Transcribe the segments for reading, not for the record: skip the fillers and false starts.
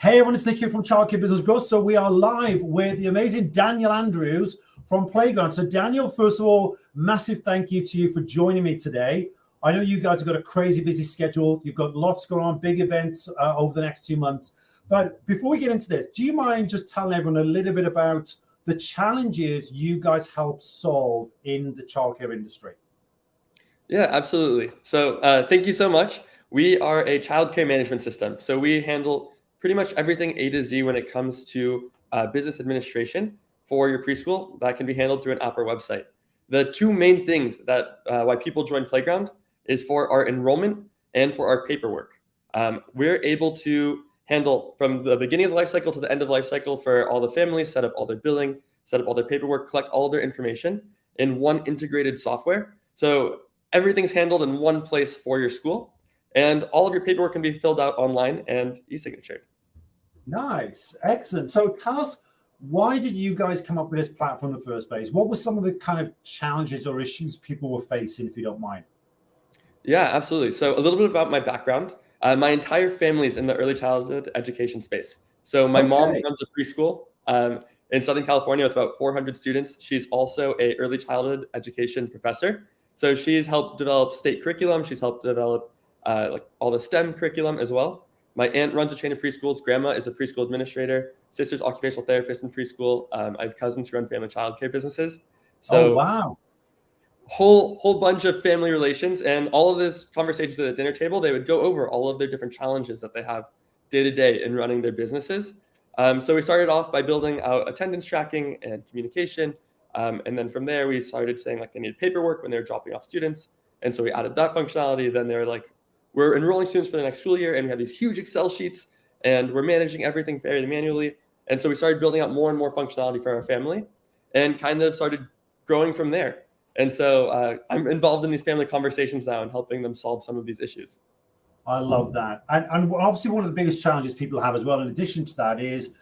Hey everyone, it's Nick here from Childcare Business Growth. So we are live with the amazing Daniel Andrews from Playground. So Daniel, first of all, massive thank you to you for joining me today. I know you guys have got a crazy busy schedule. You've got lots going on, big events over the next 2 months. But before we get into this, do you mind just telling everyone a little bit about the challenges you guys help solve in the childcare industry? Yeah, absolutely. So thank you so much. We are a childcare management system. So we handle pretty much everything A to Z when it comes to business administration for your preschool that can be handled through an app or website. The two main things that why people join Playground is for our enrollment and for our paperwork. We're able to handle from the beginning of the life cycle to the end of the life cycle for all the families, set up all their billing, set up all their paperwork, collect all their information in one integrated software. So everything's handled in one place for your school, and all of your paperwork can be filled out online and e-signatured. Nice, excellent. So tell us, why did you guys come up with this platform in the first place? What were some of the kind of challenges or issues people were facing, if you don't mind? Yeah, absolutely. So a little bit about my background. My entire family's in the early childhood education space. So my mom Okay. runs a preschool in Southern California with about 400 students. She's also a early childhood education professor. So she's helped develop state curriculum. She's helped develop like all the STEM curriculum as well. My aunt runs a chain of preschools. Grandma is a preschool administrator. Sister's occupational therapist in preschool. I have cousins who run family childcare businesses. Oh, So wow. whole bunch of family relations, and all of these conversations at the dinner table, they would go over all of their different challenges that they have day to day in running their businesses. So we started off by building out attendance tracking and communication, and then from there we started saying like they needed paperwork when they were dropping off students, and so we added that functionality. Then they were like, we're enrolling students for the next school year, and we have these huge Excel sheets, and we're managing everything fairly manually. And so we started building out more and more functionality for our family, and kind of started growing from there. And so I'm involved in these family conversations now and helping them solve some of these issues. I love that. And obviously one of the biggest challenges people have as well, in addition to that, is,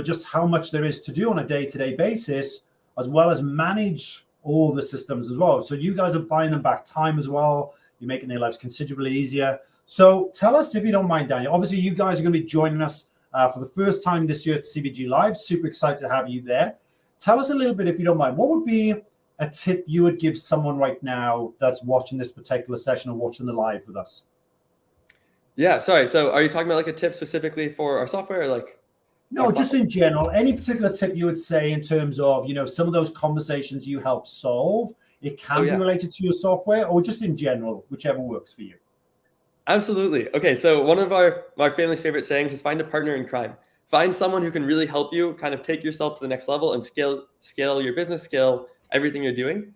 just how much there is to do on a day-to-day basis, as well as manage all the systems as well. So you guys are buying them back time as well. You're making their lives considerably easier. So tell us, if you don't mind, Daniel, obviously you guys are going to be joining us for the first time this year at CBG Live. Super excited to have you there. Tell us a little bit, if you don't mind, what would be a tip you would give someone right now that's watching this particular session or watching the live with us? Yeah, sorry. So are you talking about like a tip specifically for our software or like No, just in general, any particular tip you would say in terms of, some of those conversations you help solve? It can be related to your software, or just in general, whichever works for you. Absolutely. Okay, so one of our family's favorite sayings is find a partner in crime. Find someone who can really help you kind of take yourself to the next level and scale your business, scale everything you're doing.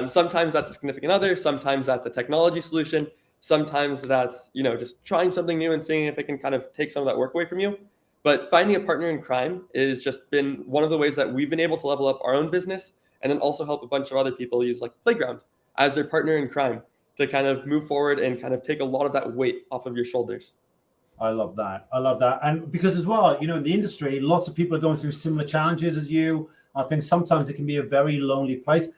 Sometimes that's a significant other. Sometimes that's a technology solution. Sometimes that's just trying something new and seeing if it can kind of take some of that work away from you. But finding a partner in crime is just been one of the ways that we've been able to level up our own business, and then also help a bunch of other people use like Playground as their partner in crime to kind of move forward and kind of take a lot of that weight off of your shoulders. I love that. I love that. And because as well, in the industry, lots of people are going through similar challenges as you. I think sometimes it can be a very lonely place.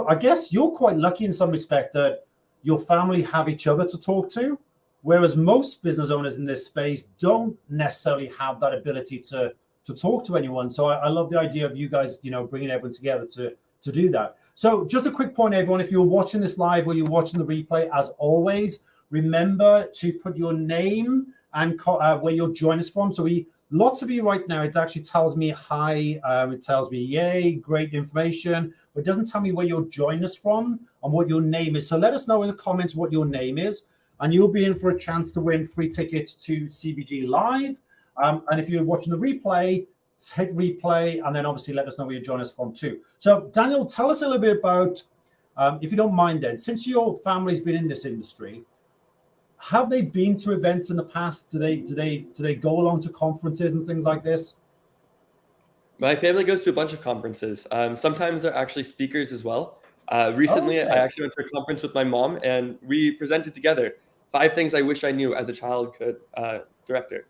I guess you're quite lucky in some respect that your family have each other to talk to, whereas most business owners in this space don't necessarily have that ability to talk to anyone. So I love the idea of you guys, bringing everyone together to do that. So just a quick point, everyone, if you're watching this live or you're watching the replay, as always, remember to put your name and where you're joining us from. So lots of you right now, it actually tells me hi, it tells me yay, great information, but it doesn't tell me where you're joining us from and what your name is. So let us know in the comments what your name is, and you'll be in for a chance to win free tickets to CBG Live. And if you're watching the replay, hit replay, and then obviously let us know where you join us from too. So Daniel, tell us a little bit about, if you don't mind then, since your family's been in this industry, have they been to events in the past? Do they go along to conferences and things like this? My family goes to a bunch of conferences. Sometimes they're actually speakers as well. Recently, I Okay. actually went to a conference with my mom, and we presented together 5 things I wish I knew as a child education director.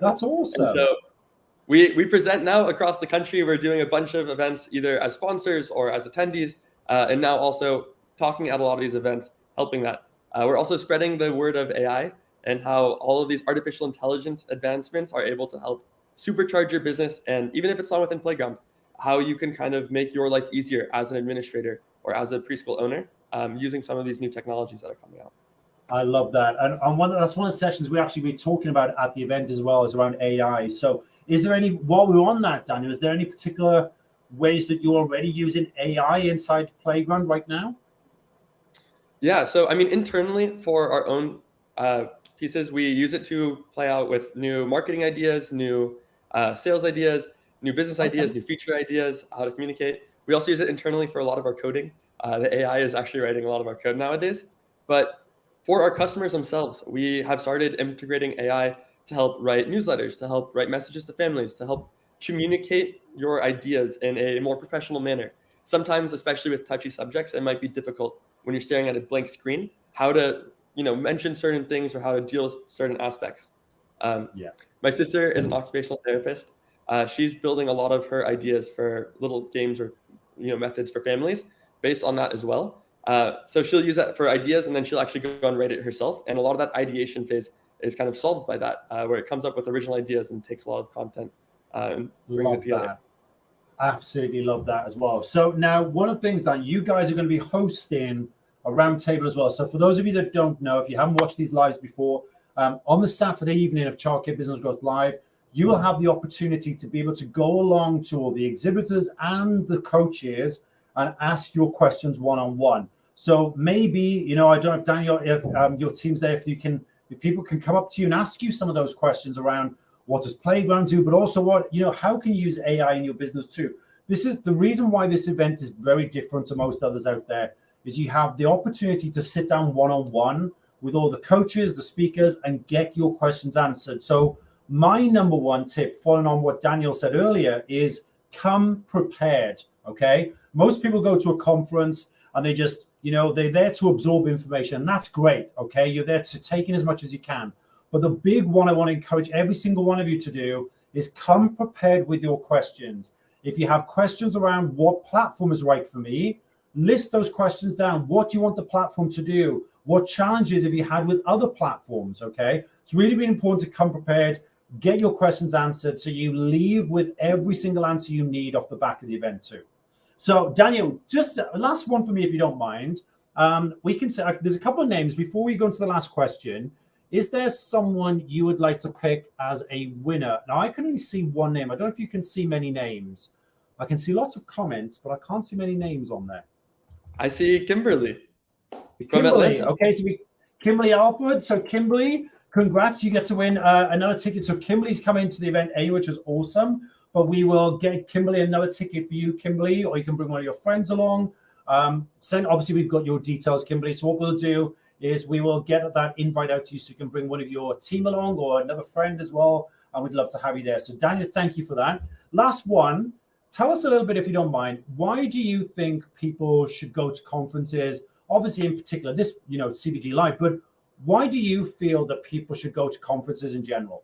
That's And awesome. so we present now across the country. We're doing a bunch of events either as sponsors or as attendees, and now also talking at a lot of these events, helping that. We're also spreading the word of AI and how all of these artificial intelligence advancements are able to help supercharge your business. And even if it's not within Playground, how you can kind of make your life easier as an administrator or as a preschool owner using some of these new technologies that are coming out. I love that. And that's one of the sessions we actually be talking about at the event as well, is around AI. So is there any, while we're on that, Daniel, is there any particular ways that you're already using AI inside Playground right now? Yeah, so I mean, internally for our own pieces, we use it to play out with new marketing ideas, new sales ideas, new business ideas, new feature ideas, how to communicate. We also use it internally for a lot of our coding. The AI is actually writing a lot of our code nowadays. But for our customers themselves, we have started integrating AI to help write newsletters, to help write messages to families, to help communicate your ideas in a more professional manner. Sometimes, especially with touchy subjects, it might be difficult when you're staring at a blank screen, how to mention certain things or how to deal with certain aspects. My sister is an occupational therapist. She's building a lot of her ideas for little games or methods for families based on that as well. So she'll use that for ideas, and then she'll actually go and write it herself. And a lot of that ideation phase is kind of solved by that, where it comes up with original ideas and takes a lot of content and brings it together. That. Absolutely love that as well. So now one of the things that you guys are going to be hosting a roundtable as well. So for those of you that don't know, if you haven't watched these lives before, on the Saturday evening of Childcare Business Growth Live, you will have the opportunity to be able to go along to all the exhibitors and the coaches and ask your questions one-on-one. So maybe, I don't know if Daniel, if your team's there, if people can come up to you and ask you some of those questions around what does Playground do, but also how can you use AI in your business too? This is the reason why this event is very different to most others out there, is you have the opportunity to sit down one-on-one with all the coaches, the speakers, and get your questions answered. So my number one tip, following on what Daniel said earlier, is come prepared, okay? Most people go to a conference and they just, they're there to absorb information, and that's great, okay? You're there to take in as much as you can. But the big one I want to encourage every single one of you to do is come prepared with your questions. If you have questions around what platform is right for me, list those questions down. What do you want the platform to do? What challenges have you had with other platforms, okay? It's really, really important to come prepared, get your questions answered, so you leave with every single answer you need off the back of the event too. So Daniel, just last one for me, if you don't mind. We can say, there's a couple of names before we go into the last question. Is there someone you would like to pick as a winner? Now, I can only see one name. I don't know if you can see many names. I can see lots of comments, but I can't see many names on there. I see Kimberly. Kimberly, okay, so Kimberly Alford. So Kimberly, congrats, you get to win another ticket. So Kimberly's coming to the event anyway, which is awesome. But we will get Kimberly another ticket for you, Kimberly, or you can bring one of your friends along. Obviously, we've got your details, Kimberly. So what we'll do is we will get that invite out to you so you can bring one of your team along or another friend as well. And we'd love to have you there. So Daniel, thank you for that. Last one, tell us a little bit, if you don't mind, why do you think people should go to conferences? Obviously, in particular, this, CBG Live, but why do you feel that people should go to conferences in general?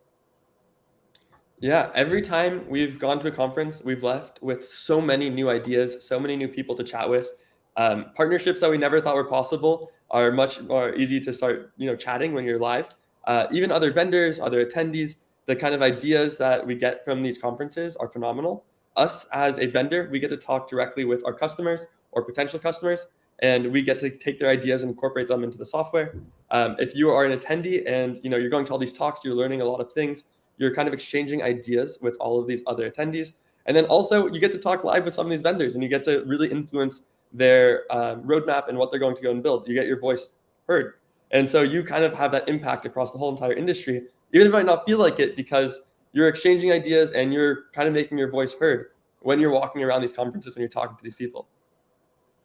Yeah, every time we've gone to a conference, we've left with so many new ideas, so many new people to chat with. Partnerships that we never thought were possible are much more easy to start, chatting when you're live. Even other vendors, other attendees, the kind of ideas that we get from these conferences are phenomenal. Us as a vendor, we get to talk directly with our customers or potential customers, and we get to take their ideas and incorporate them into the software. If you are an attendee and you're going to all these talks, you're learning a lot of things. You're kind of exchanging ideas with all of these other attendees. And then also you get to talk live with some of these vendors, and you get to really influence their roadmap and what they're going to go and build. You get your voice heard. And so you kind of have that impact across the whole entire industry, even if it might not feel like it, because you're exchanging ideas and you're kind of making your voice heard when you're walking around these conferences, when you're talking to these people.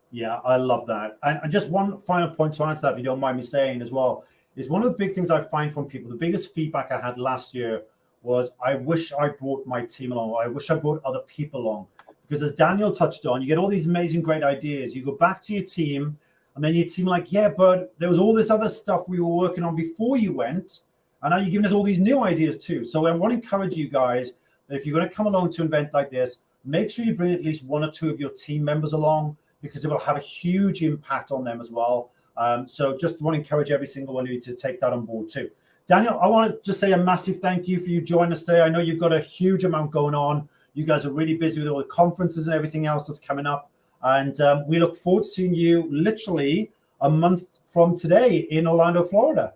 Yeah, I love that. And just one final point to answer that, if you don't mind me saying as well, is one of the big things I find from people, the biggest feedback I had last year was, I wish I brought my team along, or I wish I brought other people along. Because as Daniel touched on, you get all these amazing, great ideas. You go back to your team, and then your team like, yeah, but there was all this other stuff we were working on before you went, and now you're giving us all these new ideas too. So I want to encourage you guys that if you're going to come along to an event like this, make sure you bring at least one or two of your team members along, because it will have a huge impact on them as well. So just want to encourage every single one of you to take that on board too. Daniel, I want to just say a massive thank you for you joining us today. I know you've got a huge amount going on. You guys are really busy with all the conferences and everything else that's coming up. And we look forward to seeing you literally a month from today in Orlando, Florida.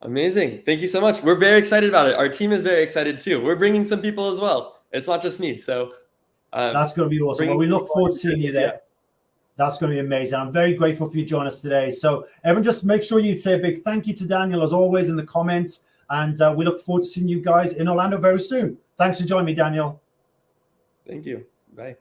Amazing. Thank you so much. We're very excited about it. Our team is very excited too. We're bringing some people as well. It's not just me. So that's going to be awesome. Well, we look forward to seeing you there. Yeah. That's going to be amazing. I'm very grateful for you joining us today. So everyone, just make sure you say a big thank you to Daniel as always in the comments. And we look forward to seeing you guys in Orlando very soon. Thanks for joining me, Daniel. Thank you. Bye.